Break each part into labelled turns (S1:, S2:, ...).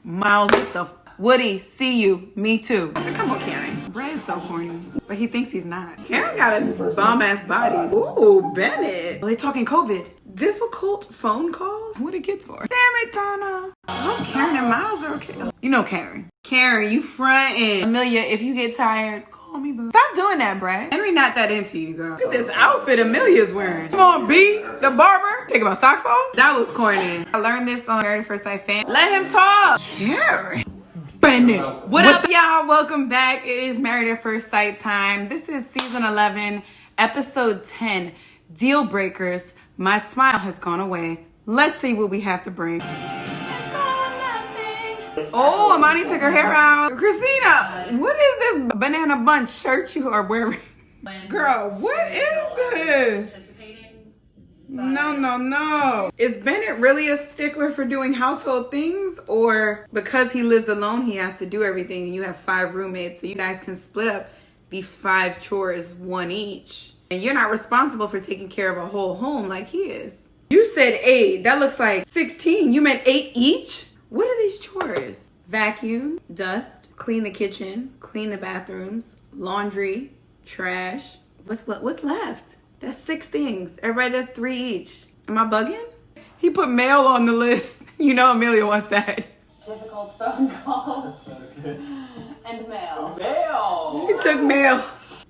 S1: Miles, what the Woody, see you, me too. I said, come on, Karen. Brad is so corny, but he thinks he's not. Karen got a bomb-ass body. Ooh, Bennett. Are they talking COVID? Difficult phone calls? What are kids for? Damn it, Donna. Oh, Karen and Miles are okay. You know Karen. Karen, you frontin'. Amelia, if you get tired, call me, boo. Stop doing that, Brad. Henry not that into you, girl. Look at this outfit Amelia's wearing. Come on, B, the barber. Taking my socks off? That was corny. I learned this on Married at First Sight fan. Let him talk. Karen. Bennett. What up, y'all? Welcome back. It is Married at First Sight time. This is season 11, episode 10, Deal Breakers. My smile has gone away. Let's see what we have to bring. Oh, Amani took her hair out. Christina, what is this banana bunch shirt you are wearing? Girl, what is this? No. Is Bennett really a stickler for doing household things? Or because he lives alone, he has to do everything and you have 5 roommates, so you guys can split up the 5 chores, 1 each. And you're not responsible for taking care of a whole home like he is. You said 8. That looks like 16. You meant 8 each? What are these chores? Vacuum, dust, clean the kitchen, clean the bathrooms, laundry, trash. What's left? That's 6 things. Everybody does 3 each. Am I bugging? He put mail on the list. You know Amelia wants that.
S2: Difficult phone calls and mail.
S1: She took mail.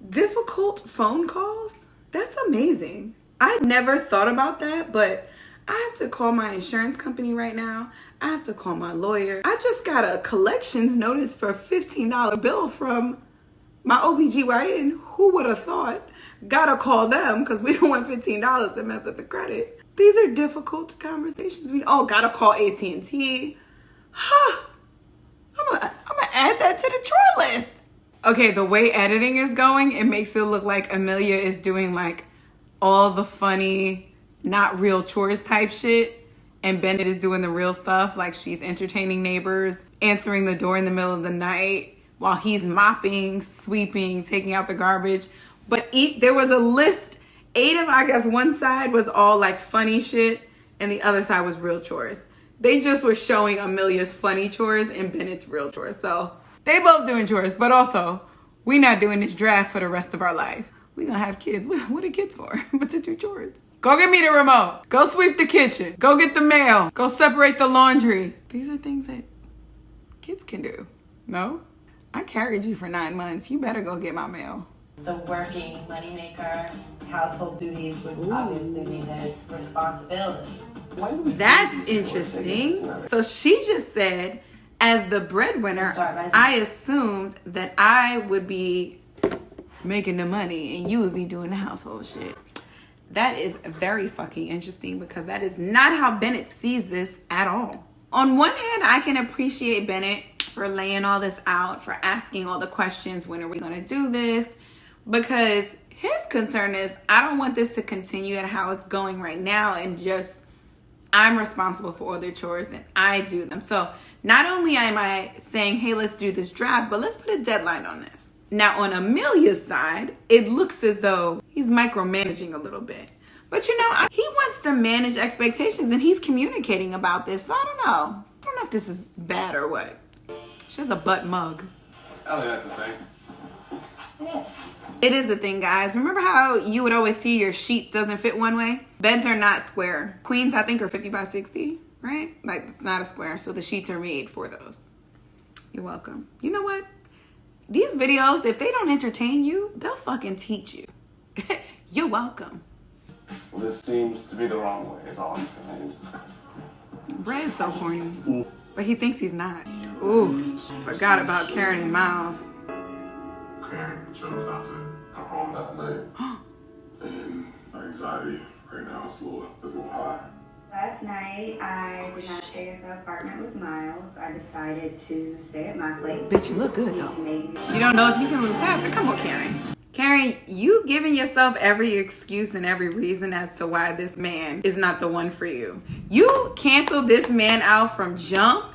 S1: Difficult phone calls? That's amazing. I never thought about that, but I have to call my insurance company right now. I have to call my lawyer. I just got a collections notice for a $15 bill from my OBGYN. Who would have thought? Gotta call them because we don't want $15 to mess up the credit. These are difficult conversations. Gotta call AT&T. I'm gonna add that to the chore list. Okay, the way editing is going, it makes it look like Amelia is doing like all the funny, not real chores type shit. And Bennett is doing the real stuff, like she's entertaining neighbors, answering the door in the middle of the night while he's mopping, sweeping, taking out the garbage. But there was a list. 8 of, I guess, one side was all like funny shit and the other side was real chores. They just were showing Amelia's funny chores and Bennett's real chores. So they both doing chores, but also we not doing this draft for the rest of our life. We gonna have kids. What are kids for? But to do chores. Go get me the remote. Go sweep the kitchen. Go get the mail. Go separate the laundry. These are things that kids can do. No? I carried you for 9 months. You better go get my mail.
S2: The working moneymaker, household duties would obviously be his responsibility.
S1: That's interesting. So she just said, as the breadwinner, I assumed that I would be making the money and you would be doing the household shit. That is very fucking interesting because that is not how Bennett sees this at all. On one hand, I can appreciate Bennett for laying all this out, for asking all the questions, when are we going to do this? Because his concern is, I don't want this to continue at how it's going right now and just, I'm responsible for all their chores and I do them. So not only am I saying, hey, let's do this draft, but let's put a deadline on this. Now, on Amelia's side, it looks as though he's micromanaging a little bit. But you know, he wants to manage expectations and he's communicating about this. So I don't know. I don't know if this is bad or what. She has a butt mug.
S3: I think that's a thing.
S2: It is.
S1: It is a thing, guys. Remember how you would always see your sheets doesn't fit one way? Beds are not square. Queens, I think, are 50 by 60, right? Like, it's not a square, so the sheets are made for those. You're welcome. You know what? These videos, if they don't entertain you, they'll fucking teach you. You're welcome.
S3: Well, this seems to be the wrong way, is all I'm saying.
S1: Brad is so corny. But he thinks he's not. Ooh, forgot about Karen and Miles.
S4: Karen chose not to come home that night. And my anxiety right now is a little high.
S5: Last night, I did not stay at the apartment with Miles. I decided to stay at my place.
S1: Bitch, you look good, though. You don't know if you can move past it. Come on, Karen. Karen, you giving yourself every excuse and every reason as to why this man is not the one for you. You canceled this man out from jump,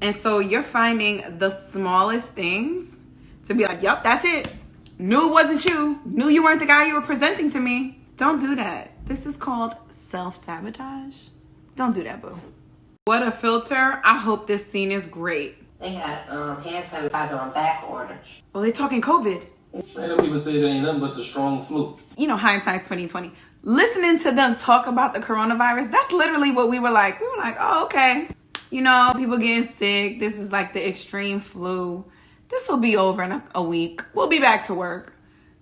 S1: and so you're finding the smallest things to be like, yup, that's it. Knew it wasn't you. Knew you weren't the guy you were presenting to me. Don't do that. This is called self-sabotage. Don't do that, boo. What a filter. I hope this scene is great.
S2: They got hand sanitizer on back order.
S1: Well, they talking COVID.
S6: Man, them people say it ain't nothing but the strong flu.
S1: You know, hindsight's 2020. Listening to them talk about the coronavirus, that's literally what we were like. We were like, oh, okay. You know, people getting sick. This is like the extreme flu. This will be over in a week. We'll be back to work.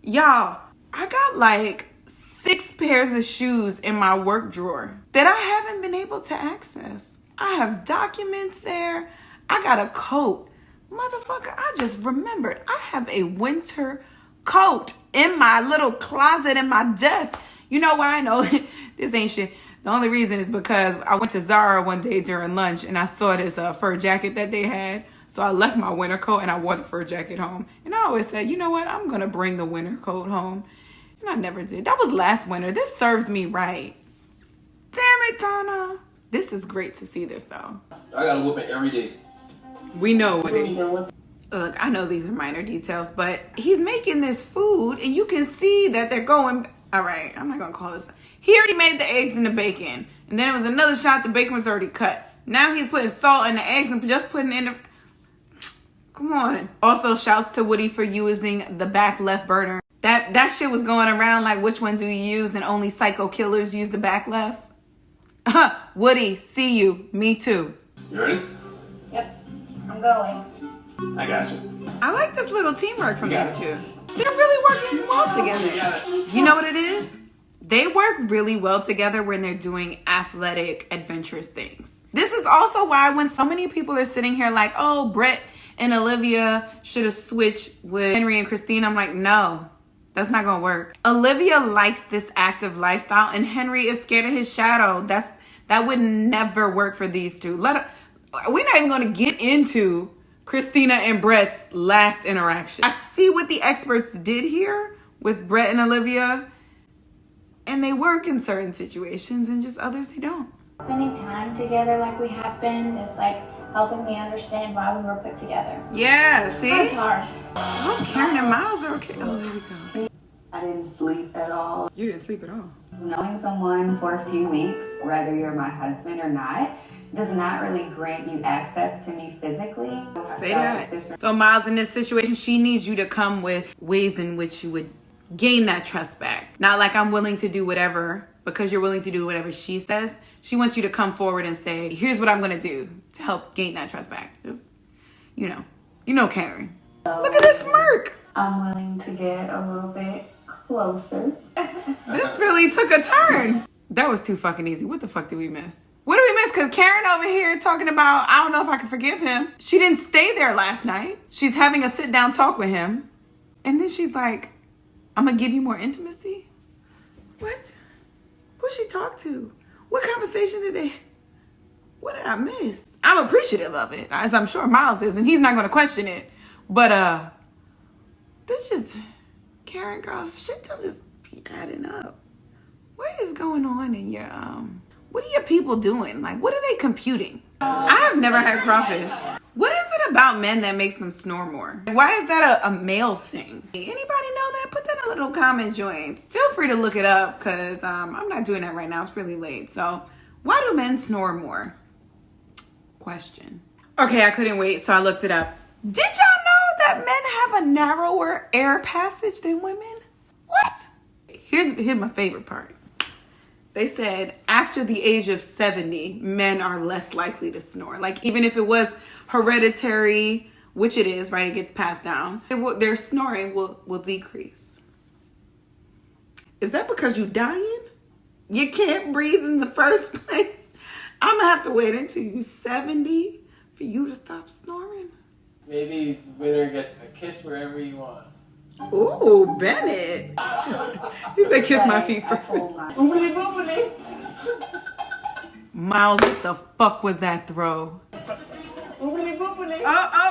S1: Y'all, I got like 6 pairs of shoes in my work drawer that I haven't been able to access. I have documents there. I got a coat. Motherfucker, I just remembered. I have a winter coat in my little closet in my desk. You know why I know this ain't shit? The only reason is because I went to Zara one day during lunch and I saw this fur jacket that they had. So I left my winter coat and I wore the fur jacket home. And I always said, you know what? I'm going to bring the winter coat home. And I never did. That was last winter. This serves me right. Damn it, Donna. This is great to see this, though.
S6: I got a whooping every day.
S1: We know what it is. Look, I know these are minor details, but he's making this food and you can see that they're going... All right, I'm not going to call this... He already made the eggs and the bacon. And then it was another shot. The bacon was already cut. Now he's putting salt in the eggs and just putting in the... Come on. Also, shouts to Woody for using the back left burner. That shit was going around like, which one do you use? And only psycho killers use the back left. Woody, see you. Me too.
S3: You ready?
S2: Yep, I'm going.
S3: I got you.
S1: I like this little teamwork from these two. They're really working well together. You know what it is? They work really well together when they're doing athletic, adventurous things. This is also why when so many people are sitting here like, oh, Brett and Olivia should have switched with Henry and Christine. I'm like, no, that's not going to work. Olivia likes this active lifestyle and Henry is scared of his shadow. That would never work for these two. We're not even going to get into Christina and Brett's last interaction. I see what the experts did here with Brett and Olivia, and they work in certain situations and just others they don't.
S7: Spending time together like we have been is like helping me understand why we were put together.
S1: Yeah, see?
S7: It's hard.
S1: Oh, Karen and Miles are okay. Oh, there we go.
S5: I didn't sleep at all.
S1: You didn't sleep at all.
S5: Knowing someone for a few weeks, whether you're my husband or not, does not really grant you access to me physically.
S1: Say that. So Miles, in this situation, she needs you to come with ways in which you would gain that trust back. Not like I'm willing to do whatever because you're willing to do whatever she says. She wants you to come forward and say, here's what I'm going to do to help gain that trust back. Just, you know Karen. Look at this smirk.
S5: I'm willing to get a little bit closer.
S1: This really took a turn. That was too fucking easy. What the fuck did we miss? What did we miss? Because Karen over here talking about, I don't know if I can forgive him. She didn't stay there last night. She's having a sit down talk with him. And then she's like, I'm going to give you more intimacy. What? Who she talk to? What conversation what did I miss? I'm appreciative of it, as I'm sure Miles is, and he's not going to question it. But, this just, Karen, girl, shit don't just be adding up. What is going on in your, what are your people doing? Like, what are they computing? I have never had crawfish. What is it about men that makes them snore more? Why is that a male thing? Anybody know that? Put that in a little comment joint. Feel free to look it up because I'm not doing that right now. It's really late. So why do men snore more? Question. Okay, I couldn't wait, so I looked it up. Did y'all know that men have a narrower air passage than women? What? Here's my favorite part. They said after the age of 70, men are less likely to snore. Like even if it was hereditary, which it is, right? It gets passed down. Their snoring will decrease. Is that because you're dying? You can't breathe in the first place? I'm going to have to wait until you're 70 for you to stop snoring.
S8: Maybe winner gets a kiss wherever you want.
S1: Ooh, Bennett. He said kiss my feet first. Miles, what the fuck was that throw? Oh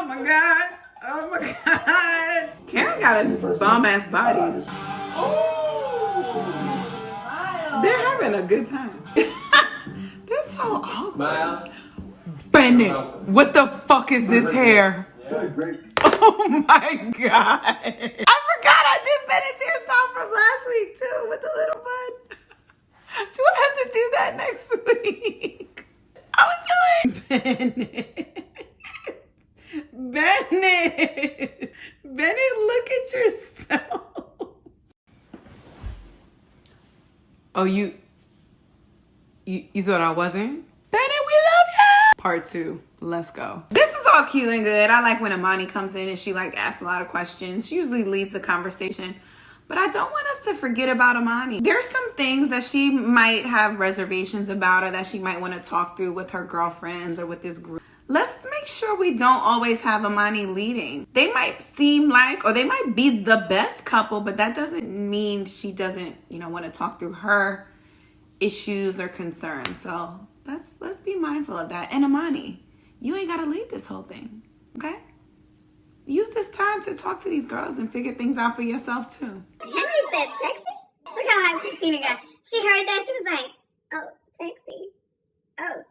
S1: my god. Oh my god. Karen got a bomb ass body. They're having a good time. They're so awkward.
S8: Miles.
S1: Bennett, what the fuck is this hair? Oh my god. I forgot I did Bennett's hairstyle from last week too with the little bun. Do I have to do that next week? I was doing Bennett. Bennett, look at yourself. Oh, you thought I wasn't? Bennett, we love you. Part 2. Let's go. This is all cute and good. I like when Imani comes in and she like asks a lot of questions. She usually leads the conversation. But I don't want us to forget about Imani. There's some things that she might have reservations about or that she might want to talk through with her girlfriends or with this group. Let's make sure we don't always have Imani leading. They might seem like, or they might be the best couple, but that doesn't mean she doesn't, want to talk through her issues or concerns. So let's be mindful of that. And Imani, you ain't got to lead this whole thing, okay? Use this time to talk to these girls and figure things out for yourself too.
S9: Henry said sexy? Look how high Christina got. She heard that, she was like, oh, sexy. Oh,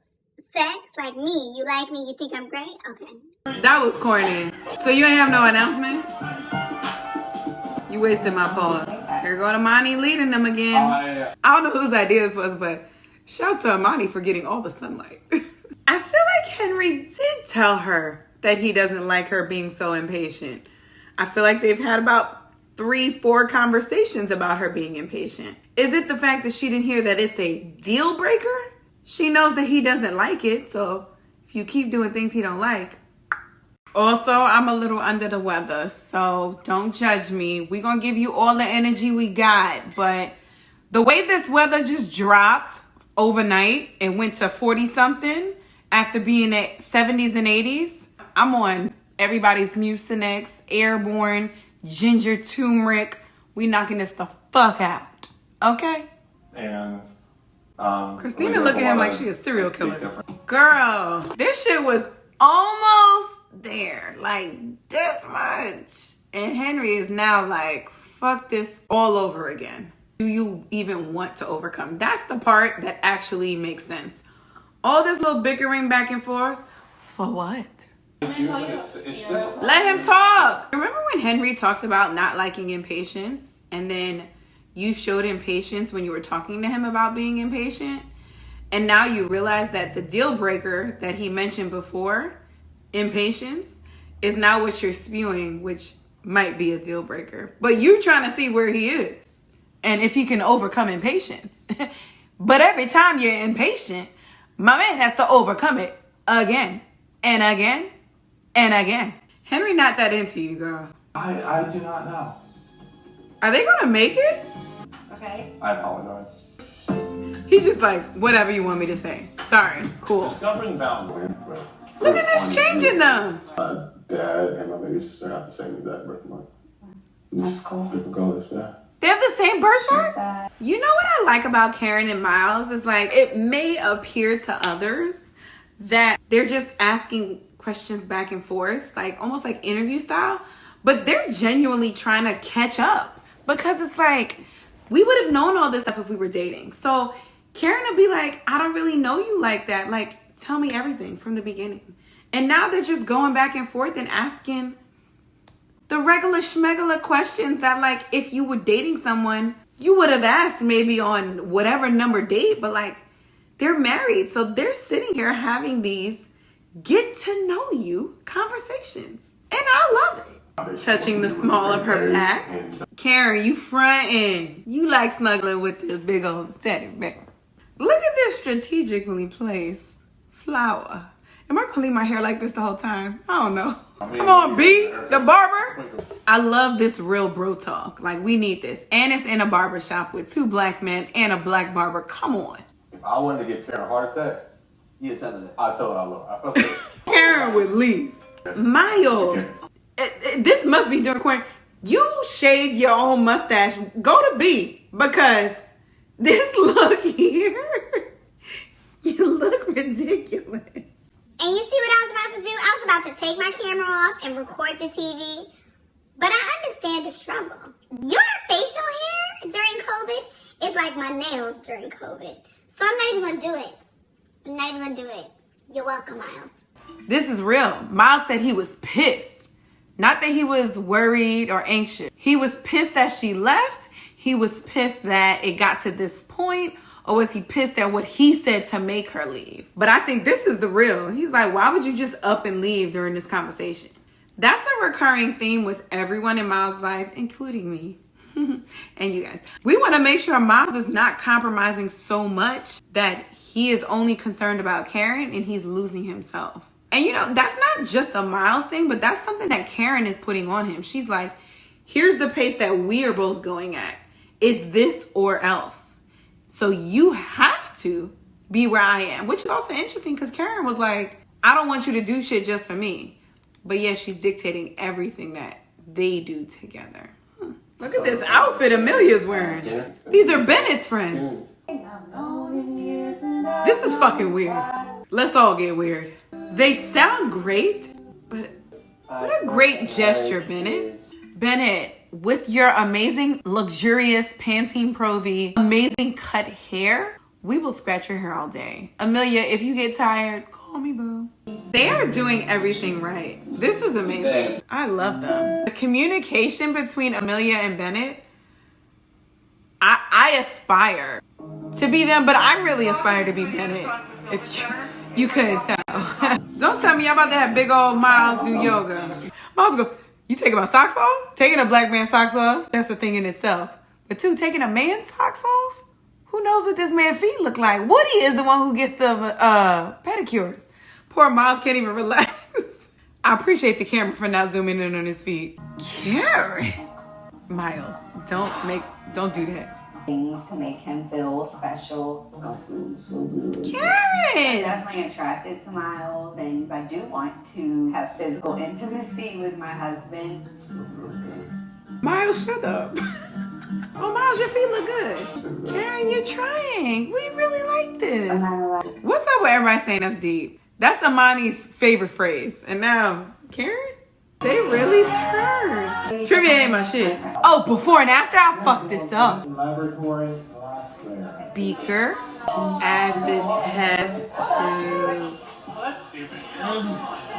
S9: sex? Like me? You like me? You think I'm great? Okay.
S1: That was corny. So you ain't have no announcement? You wasted my pause. Here go Imani leading them again. I don't know whose idea this was, but shouts to Imani for getting all the sunlight. I feel like Henry did tell her that he doesn't like her being so impatient. I feel like they've had about 3-4 conversations about her being impatient. Is it the fact that she didn't hear that it's a deal breaker? She knows that he doesn't like it, so if you keep doing things he don't like. Also, I'm a little under the weather, so don't judge me. We're gonna give you all the energy we got, but the way this weather just dropped overnight and went to 40 something after being at 70s and 80s, I'm on everybody's Mucinex, Airborne, ginger turmeric. We knocking this the fuck out, okay?
S3: And
S1: Christina look at him like she a serial killer. Girl, this shit was almost there, like this much. And Henry is now like, fuck this all over again. Do you even want to overcome? That's the part that actually makes sense. All this little bickering back and forth, for what? Let him talk. Remember when Henry talked about not liking impatience and then you showed him patience when you were talking to him about being impatient? And now you realize that the deal breaker that he mentioned before, impatience, is now what you're spewing, which might be a deal breaker. But you trying to see where he is and if he can overcome impatience. But every time you're impatient, my man has to overcome it again and again and again. Henry not that into you, girl.
S3: I do not know.
S1: Are they gonna make it?
S2: Okay.
S3: I apologize.
S1: He's just like, whatever you want me to say. Sorry, cool.
S3: Discovering boundaries.
S1: Look at this changing them.
S4: Dad and my baby sister have the same exact birthmark.
S2: That's cool.
S4: Different colors, yeah.
S1: They have the same birthmark? You know what I like about Karen and Miles is like, it may appear to others that they're just asking questions back and forth, like almost like interview style, but they're genuinely trying to catch up because it's like, we would have known all this stuff if we were dating. So Karen would be like, I don't really know you like that. Like, tell me everything from the beginning. And now they're just going back and forth and asking the regular schmegula questions that, like, if you were dating someone, you would have asked maybe on whatever number date, but like, they're married. So they're sitting here having these get to know you conversations. And I love it. Touching the small of her back. Karen, you frontin'. You like snuggling with this big old teddy bear. Look at this strategically placed flower. Am I gonna leave my hair like this the whole time? I don't know. Come on, B, the barber. I love this real bro talk. Like, we need this. And it's in a barber shop with 2 black men and a black barber. Come on.
S4: If I wanted to get Karen a heart attack,
S6: You tell her that.
S4: I'd tell her I love her.
S1: Karen would leave. Miles, this must be during quarantine. You shaved your own mustache. Go to B, because this look here, you look ridiculous.
S9: And you see what I was about to do? I was about to take my camera off and record the TV. But I understand the struggle. Your facial hair during COVID is like my nails during COVID. So I'm not even going to do it. I'm not even going to do it. You're welcome, Miles.
S1: This is real. Miles said he was pissed. Not that he was worried or anxious. He was pissed that she left. He was pissed that it got to this point. Or was he pissed at what he said to make her leave? But I think this is the real. He's like, why would you just up and leave during this conversation? That's a recurring theme with everyone in Miles' life, including me. And you guys. We want to make sure Miles is not compromising so much that he is only concerned about Karen and he's losing himself. And you know, that's not just a Miles thing, but that's something that Karen is putting on him. She's like, here's the pace that we are both going at. It's this or else. So you have to be where I am, which is also interesting because Karen was like, I don't want you to do shit just for me. But yeah, she's dictating everything that they do together. Look at this outfit Amelia's wearing. These are Bennett's friends. This is fucking weird. Let's all get weird. They sound great, but what a great gesture, Bennett. Bennett, with your amazing, luxurious Pantene Pro V, amazing cut hair, we will scratch your hair all day. Amelia, if you get tired, call me, boo. They are doing everything right. This is amazing. I love them. The communication between Amelia and Bennett, I aspire to be them, but I really aspire to be Bennett, if you couldn't tell. Don't tell me I'm about to have big old Miles do yoga. Miles goes, you taking my socks off? Taking a black man's socks off, that's a thing in itself. But two, taking a man's socks off? Who knows what this man's feet look like? Woody is the one who gets the pedicures. Poor Miles can't even relax. I appreciate the camera for not zooming in on his feet. Karen. Miles, don't do that.
S5: Things to make him feel special.
S1: Karen!
S5: Definitely attracted to Miles, and I do want to have physical intimacy with my husband.
S1: Miles, shut up. Oh, Miles, your feet look good. Karen, you're trying. We really like this. What's up with everybody saying that's deep? That's Amani's favorite phrase. And now, Karen? They really turned. Trivia ain't my shit. Oh, before and after, I fucked this up.
S8: Laboratory.
S1: Beaker, acid test tube.
S8: That's stupid.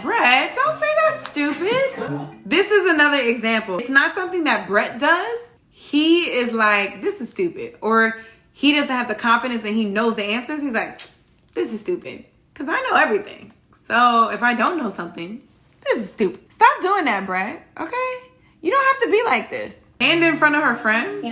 S1: Brett, don't say that's stupid. This is another example. It's not something that Brett does. He is like, this is stupid. Or he doesn't have the confidence and he knows the answers. He's like, this is stupid. Because I know everything. So if I don't know something, this is stupid. Stop doing that, Brett. Okay? You don't have to be like this. And in front of her friends.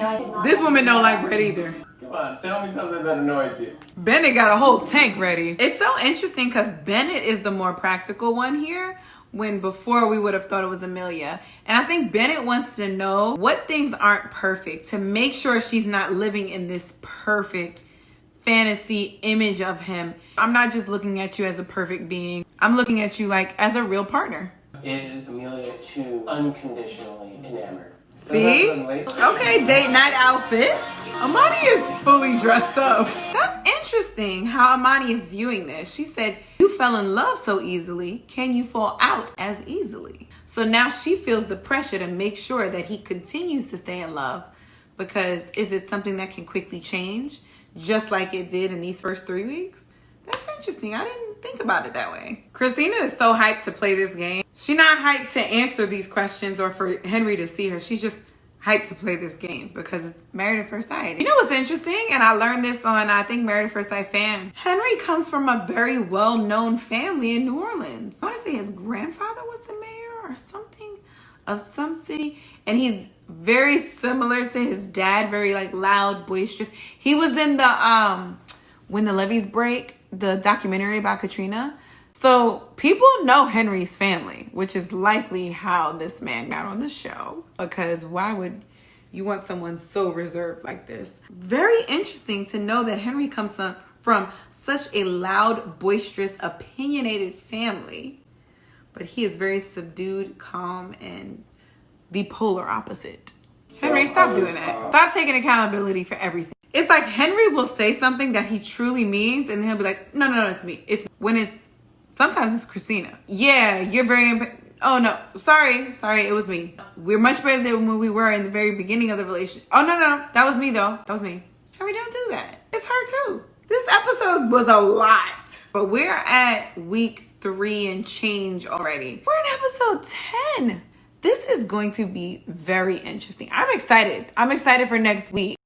S1: This woman don't like Brett either.
S8: Come on, tell me something that annoys you.
S1: Bennett got a whole tank ready. It's so interesting because Bennett is the more practical one here, when before we would have thought it was Amelia. And I think Bennett wants to know what things aren't perfect to make sure she's not living in this perfect fantasy image of him. I'm not just looking at you as a perfect being. I'm looking at you like as a real partner.
S8: Is Amelia too unconditionally enamored?
S1: See? Okay, date night outfits. Amani is fully dressed up. That's interesting how Amani is viewing this. She said, you fell in love so easily. Can you fall out as easily? So now she feels the pressure to make sure that he continues to stay in love, because is it something that can quickly change just like it did in these first 3 weeks? That's interesting. I didn't think about it that way. Christina is so hyped to play this game. She's not hyped to answer these questions or for Henry to see her. She's just hyped to play this game because it's Married at First Sight. You know what's interesting? And I learned this on, I think, Married at First Sight Fam. Henry comes from a very well-known family in New Orleans. I want to say his grandfather was the mayor or something of some city. And he's very similar to his dad, very like loud, boisterous. He was in the When the Levees Break, the documentary about Katrina. So people know Henry's family, which is likely how this man got on the show, because why would you want someone so reserved like this? Very interesting to know that Henry comes from such a loud, boisterous, opinionated family, but he is very subdued, calm, and the polar opposite. Henry, stop doing that. Stop taking accountability for everything. It's like Henry will say something that he truly means, and he'll be like, no, it's me. It's when it's, sometimes it's Christina. Yeah, you're very, oh no, sorry, it was me. We're much better than when we were in the very beginning of the relationship. Oh no, that was me though. That was me. Henry, don't do that. It's her too. This episode was a lot, but we're at week 3 and change already. We're in episode 10. This is going to be very interesting. I'm excited. I'm excited for next week.